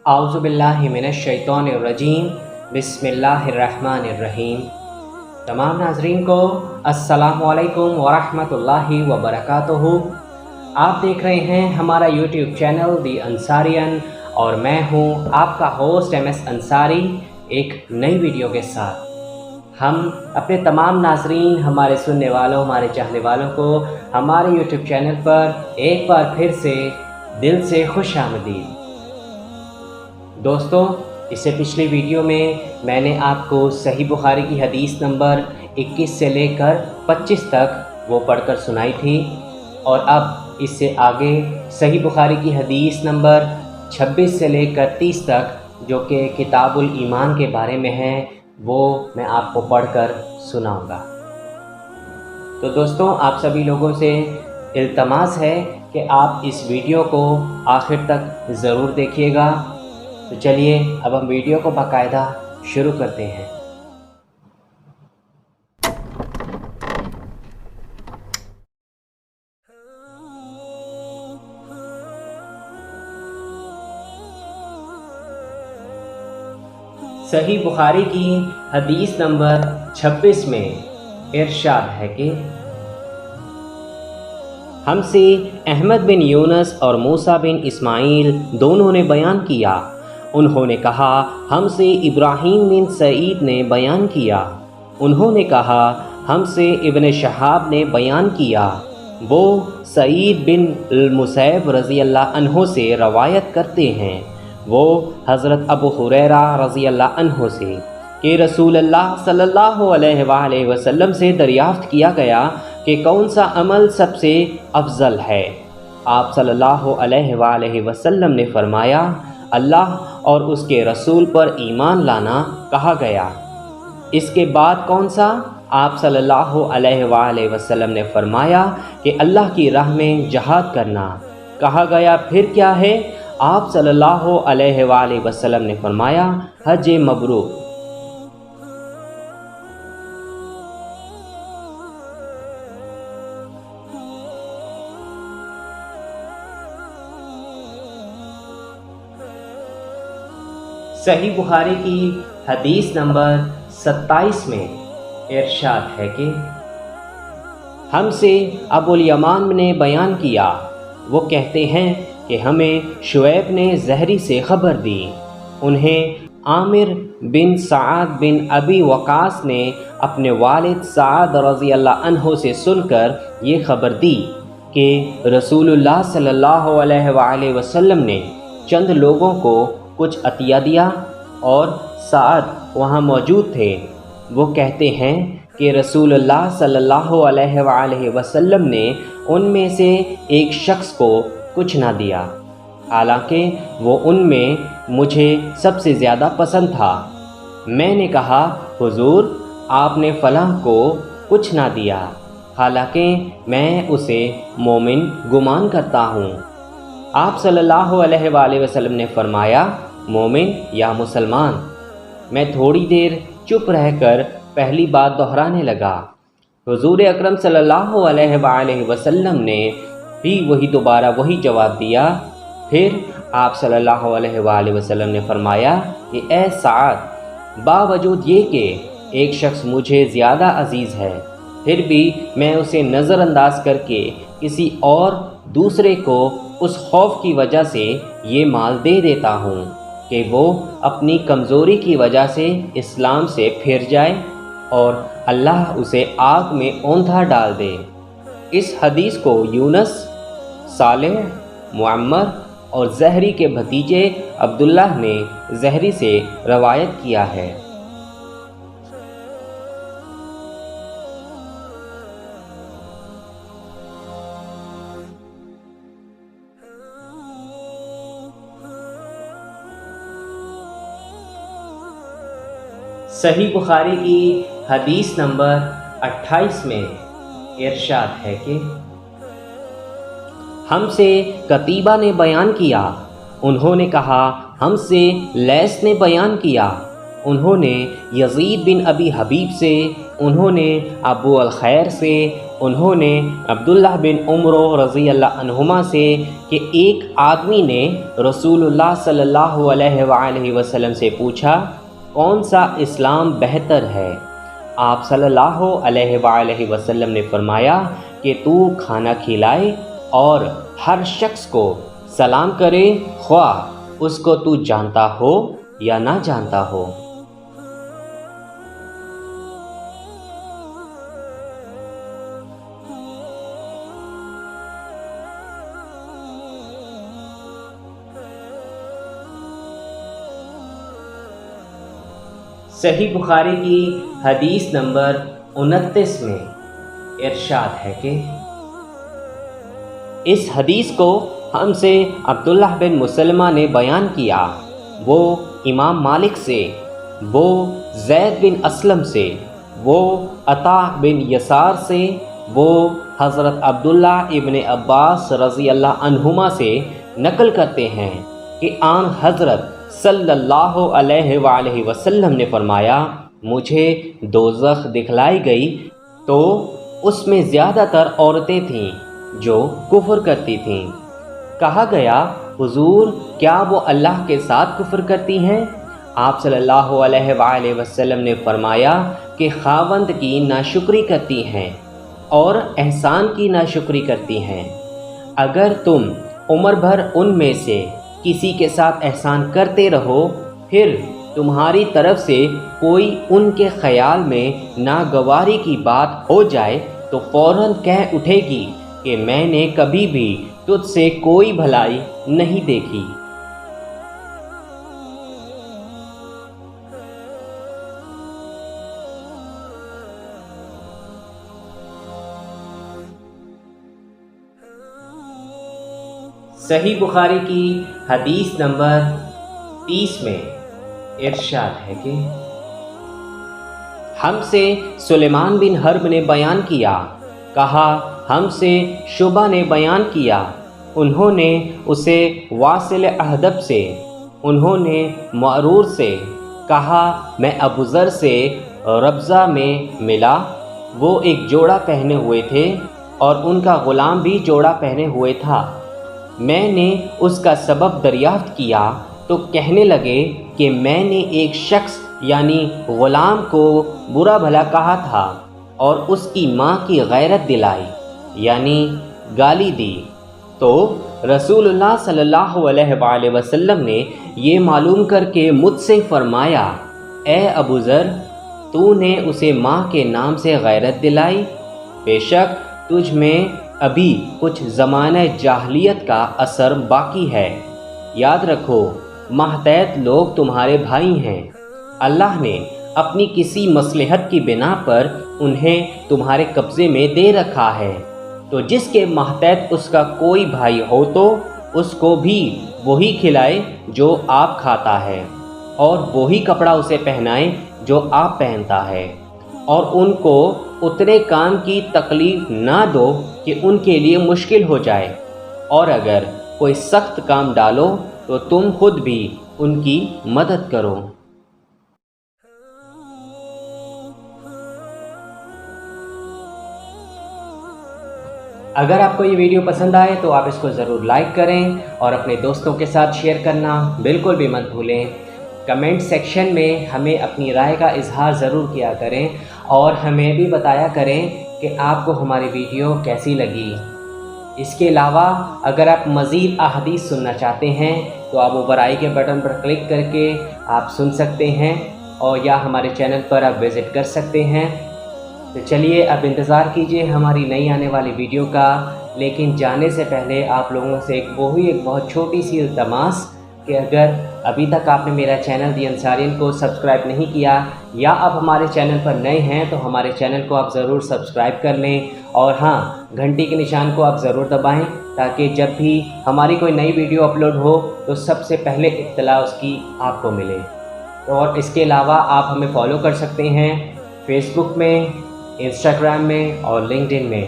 اعوذ باللہ من الشیطان الرجیم بسم اللہ الرحمن الرحیم۔ تمام ناظرین کو السلام علیکم ورحمۃ اللہ وبرکاتہ۔ آپ دیکھ رہے ہیں ہمارا یوٹیوب چینل دی انصاریان اور میں ہوں آپ کا ہوسٹ ایم ایس انصاری ایک نئی ویڈیو کے ساتھ۔ ہم اپنے تمام ناظرین، ہمارے سننے والوں، ہمارے چاہنے والوں کو ہمارے یوٹیوب چینل پر ایک بار پھر سے دل سے خوش آمدید۔ دوستو، اس سے پچھلی ویڈیو میں نے آپ کو صحیح بخاری کی حدیث نمبر 21 سے لے کر 25 تک وہ پڑھ کر سنائی تھی، اور اب اس سے آگے صحیح بخاری کی حدیث نمبر 26 سے لے کر 30 تک جو کہ کتاب الایمان کے بارے میں ہے، وہ میں آپ کو پڑھ کر سناؤں گا۔ تو دوستوں، آپ سبھی لوگوں سے التماس ہے کہ آپ اس ویڈیو کو آخر تک ضرور دیکھیے گا۔ تو چلیے اب ہم ویڈیو کو باقاعدہ شروع کرتے ہیں۔ صحیح بخاری کی حدیث نمبر 26 میں ارشاد ہے کہ ہم سے احمد بن یونس اور موسیٰ بن اسماعیل دونوں نے بیان کیا، انہوں نے کہا ہم سے ابراہیم بن سعید نے بیان کیا، انہوں نے کہا ہم سے ابن شہاب نے بیان کیا، وہ سعید بن المسیب رضی اللہ عنہ سے روایت کرتے ہیں، وہ حضرت ابو ہریرہ رضی اللہ عنہ سے کہ رسول اللہ صلی اللہ علیہ وآلہ وسلم سے دریافت کیا گیا کہ کون سا عمل سب سے افضل ہے؟ آپ صلی اللہ علیہ وآلہ وسلم نے فرمایا، اللہ اور اس کے رسول پر ایمان لانا کہا گیا۔ اس کے بعد کون سا؟ آپ صلی اللہ علیہ وآلہ وسلم نے فرمایا کہ اللہ کی راہ میں جہاد کرنا کہا گیا۔ پھر کیا ہے؟ آپ صلی اللہ علیہ وآلہ وسلم نے فرمایا حج مبرور۔ صحیح بخاری کی حدیث نمبر 27 میں ارشاد ہے کہ ہم سے ابو الیمان نے بیان کیا، وہ کہتے ہیں کہ ہمیں شعیب نے زہری سے خبر دی، انہیں عامر بن سعد بن ابی وقاص نے اپنے والد سعد رضی اللہ عنہ سے سن کر یہ خبر دی کہ رسول اللہ صلی اللہ علیہ وآلہ وسلم نے چند لوگوں کو کچھ عطیہ دیا، اور سعد وہاں موجود تھے۔ وہ کہتے ہیں کہ رسول اللہ صلی اللہ علیہ وآلہ وسلم نے ان میں سے ایک شخص کو کچھ نہ دیا، حالانکہ وہ ان میں مجھے سب سے زیادہ پسند تھا۔ میں نے کہا حضور، آپ نے فلاں کو کچھ نہ دیا، حالانکہ میں اسے مومن گمان کرتا ہوں۔ آپ صلی اللہ علیہ وآلہ وسلم نے فرمایا مومن یا مسلمان؟ میں تھوڑی دیر چپ رہ کر پہلی بات دہرانے لگا۔ حضور اکرم صلی اللہ علیہ وآلہ وسلم نے بھی دوبارہ وہی جواب دیا۔ پھر آپ صلی اللہ علیہ وآلہ وسلم نے فرمایا کہ اے سعد، باوجود یہ کہ ایک شخص مجھے زیادہ عزیز ہے، پھر بھی میں اسے نظر انداز کر کے کسی اور دوسرے کو اس خوف کی وجہ سے یہ مال دے دیتا ہوں کہ وہ اپنی کمزوری کی وجہ سے اسلام سے پھر جائے اور اللہ اسے آگ میں اوندھا ڈال دے۔ اس حدیث کو یونس، صالح، معمر اور زہری کے بھتیجے عبداللہ نے زہری سے روایت کیا ہے۔ صحیح بخاری کی حدیث نمبر 28 میں ارشاد ہے کہ ہم سے قتیبہ نے بیان کیا، انہوں نے کہا ہم سے لیث نے بیان کیا، انہوں نے یزید بن ابی حبیب سے، انہوں نے ابو الخیر سے، انہوں نے عبداللہ بن عمر رضی اللہ عنہما سے کہ ایک آدمی نے رسول اللہ صلی اللہ علیہ وآلہ وسلم سے پوچھا کون سا اسلام بہتر ہے؟ آپ صلی اللہ علیہ وآلہ وسلم نے فرمایا کہ تو کھانا کھلائے اور ہر شخص کو سلام کرے، خواہ اس کو تو جانتا ہو یا نہ جانتا ہو۔ صحیح بخاری کی حدیث نمبر 29 میں ارشاد ہے کہ اس حدیث کو ہم سے عبداللہ بن مسلمہ نے بیان کیا، وہ امام مالک سے، وہ زید بن اسلم سے، وہ عطا بن یسار سے، وہ حضرت عبداللہ ابن عباس رضی اللہ عنہما سے نقل کرتے ہیں کہ آن حضرت صلی اللہ علیہ وآلہ وسلم نے فرمایا مجھے دوزخ دکھلائی گئی تو اس میں زیادہ تر عورتیں تھیں جو کفر کرتی تھیں۔ کہا گیا حضور کیا وہ اللہ کے ساتھ کفر کرتی ہیں؟ آپ صلی اللہ علیہ وآلہ وسلم نے فرمایا کہ خاوند کی ناشکری کرتی ہیں اور احسان کی ناشکری کرتی ہیں۔ اگر تم عمر بھر ان میں سے کسی کے ساتھ احسان کرتے رہو، پھر تمہاری طرف سے کوئی ان کے خیال میں ناگواری کی بات ہو جائے تو فوراً کہہ اٹھے گی کہ میں نے کبھی بھی تجھ سے کوئی بھلائی نہیں دیکھی۔ صحیح بخاری کی حدیث نمبر 30 میں ارشاد ہے کہ ہم سے سلیمان بن حرب نے بیان کیا، کہا ہم سے شعبہ نے بیان کیا، انہوں نے اسے واصل احدب سے، انہوں نے معرور سے، کہا میں ابو ذر سے ربضہ میں ملا، وہ ایک جوڑا پہنے ہوئے تھے اور ان کا غلام بھی جوڑا پہنے ہوئے تھا۔ میں نے اس کا سبب دریافت کیا تو کہنے لگے کہ میں نے ایک شخص یعنی غلام کو برا بھلا کہا تھا اور اس کی ماں کی غیرت دلائی یعنی گالی دی، تو رسول اللہ صلی اللہ علیہ وآلہ وسلم نے یہ معلوم کر کے مجھ سے فرمایا اے ابو ذر تو نے اسے ماں کے نام سے غیرت دلائی، بے شک تجھ میں ابھی کچھ زمانہ جاہلیت کا اثر باقی ہے۔ یاد رکھو محتاط لوگ تمہارے بھائی ہیں، اللہ نے اپنی کسی مصلحت کی بنا پر انہیں تمہارے قبضے میں دے رکھا ہے، تو جس کے محتاط اس کا کوئی بھائی ہو تو اس کو بھی وہی کھلائے جو آپ کھاتا ہے، اور وہی کپڑا اسے پہنائے جو آپ پہنتا ہے، اور ان کو اتنے کام کی تکلیف نہ دو کہ ان کے لیے مشکل ہو جائے، اور اگر کوئی سخت کام ڈالو تو تم خود بھی ان کی مدد کرو۔ اگر آپ کو یہ ویڈیو پسند آئے تو آپ اس کو ضرور لائک کریں اور اپنے دوستوں کے ساتھ شیئر کرنا بالکل بھی مت بھولیں۔ کمنٹ سیکشن میں ہمیں اپنی رائے کا اظہار ضرور کیا کریں اور ہمیں بھی بتایا کریں کہ آپ کو ہماری ویڈیو کیسی لگی۔ اس کے علاوہ اگر آپ مزید احادیث سننا چاہتے ہیں تو آپ اوپر آئی کے بٹن پر کلک کر کے آپ سن سکتے ہیں، اور یا ہمارے چینل پر آپ وزٹ کر سکتے ہیں۔ تو چلیے اب انتظار کیجئے ہماری نئی آنے والی ویڈیو کا، لیکن جانے سے پہلے آپ لوگوں سے ایک بہت چھوٹی سی التماس کہ اگر ابھی تک آپ نے میرا چینل دی انصارین کو سبسکرائب نہیں کیا یا آپ ہمارے چینل پر نئے ہیں تو ہمارے چینل کو آپ ضرور سبسکرائب کر لیں، اور ہاں گھنٹی کے نشان کو آپ ضرور دبائیں تاکہ جب بھی ہماری کوئی نئی ویڈیو اپلوڈ ہو تو سب سے پہلے اطلاع اس کی آپ کو ملے۔ اور اس کے علاوہ آپ ہمیں فالو کر سکتے ہیں فیس بک میں، انسٹاگرام میں اور لنکڈ ان میں۔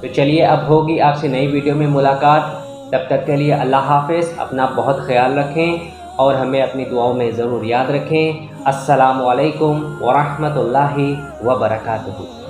تو چلیے اب ہوگی آپ سے نئی ویڈیو میں ملاقات، تب تک کے لیے اللہ حافظ، اپنا بہت خیال رکھیں اور ہمیں اپنی دعاؤں میں ضرور یاد رکھیں۔ السلام علیکم ورحمۃ اللہ وبرکاتہ۔